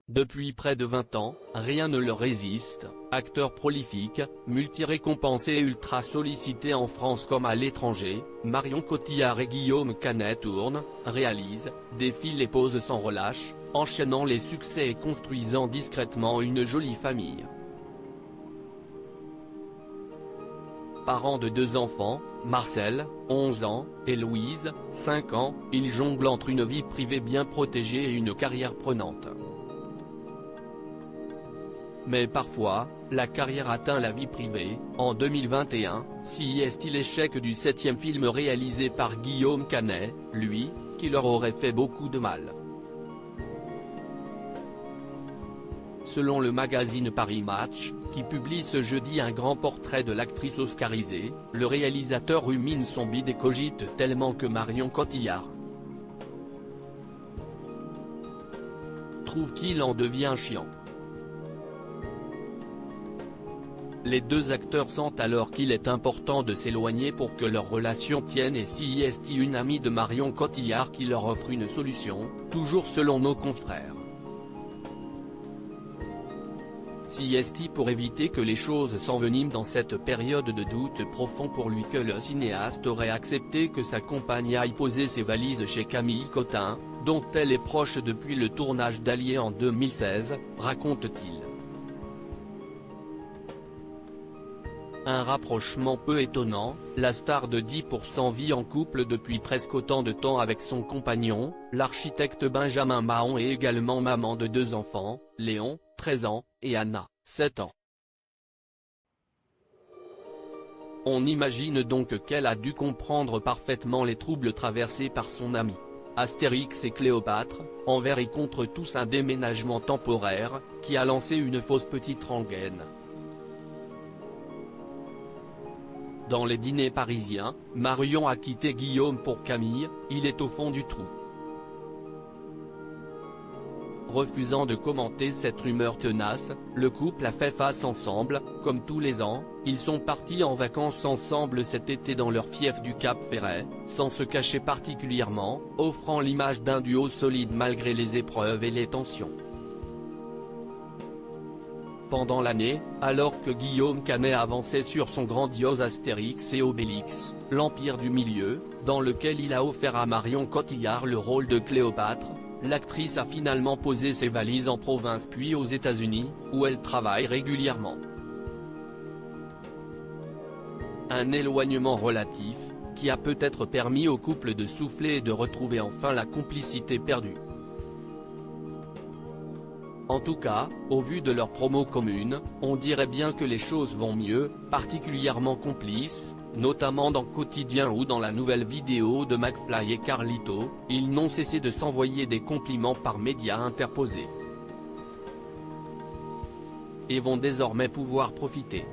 Depuis près de 20 ans, rien ne leur résiste. Acteur prolifique, multi-récompensé et ultra sollicité en France comme à l'étranger, Marion Cotillard et Guillaume Canet tournent, réalisent, défilent et posent sans relâche, enchaînant les succès et construisant discrètement une jolie famille. Parents de 2 enfants, Marcel, 11 ans, et Louise, 5 ans, ils jonglent entre une vie privée bien protégée et une carrière prenante. Mais parfois, la carrière atteint la vie privée. En 2021, CIST l'échec du 7e film réalisé par Guillaume Canet, lui, qui leur aurait fait beaucoup de mal. Selon le magazine Paris Match, qui publie ce jeudi un grand portrait de l'actrice oscarisée, le réalisateur rumine son bide et cogite tellement que Marion Cotillard trouve qu'il en devient chiant. Les 2 acteurs sentent alors qu'il est important de s'éloigner pour que leur relation tienne et CIST une amie de Marion Cotillard qui leur offre une solution, toujours selon nos confrères. CIST pour éviter que les choses s'enveniment dans cette période de doute profond pour lui que le cinéaste aurait accepté que sa compagne aille poser ses valises chez Camille Cotin, dont elle est proche depuis le tournage d'Allier en 2016, raconte-t-il. Un rapprochement peu étonnant, la star de 10% vit en couple depuis presque autant de temps avec son compagnon, l'architecte Benjamin Mahon et également maman de 2 enfants, Léon, 13 ans, et Anna, 7 ans. On imagine donc qu'elle a dû comprendre parfaitement les troubles traversés par son ami. Astérix et Cléopâtre, envers et contre tous un déménagement temporaire, qui a lancé une fausse petite rengaine. Dans les dîners parisiens, Marion a quitté Guillaume pour Camille, il est au fond du trou. Refusant de commenter cette rumeur tenace, le couple a fait face ensemble. Comme tous les ans, ils sont partis en vacances ensemble cet été dans leur fief du Cap Ferret, sans se cacher particulièrement, offrant l'image d'un duo solide malgré les épreuves et les tensions. Pendant l'année, alors que Guillaume Canet avançait sur son grandiose Astérix et Obélix, l'Empire du Milieu, dans lequel il a offert à Marion Cotillard le rôle de Cléopâtre, l'actrice a finalement posé ses valises en province puis aux États-Unis, où elle travaille régulièrement. Un éloignement relatif, qui a peut-être permis au couple de souffler et de retrouver enfin la complicité perdue. En tout cas, au vu de leur promo commune, on dirait bien que les choses vont mieux, particulièrement complices, notamment dans Quotidien ou dans la nouvelle vidéo de McFly et Carlito, ils n'ont cessé de s'envoyer des compliments par médias interposés. Et vont désormais pouvoir profiter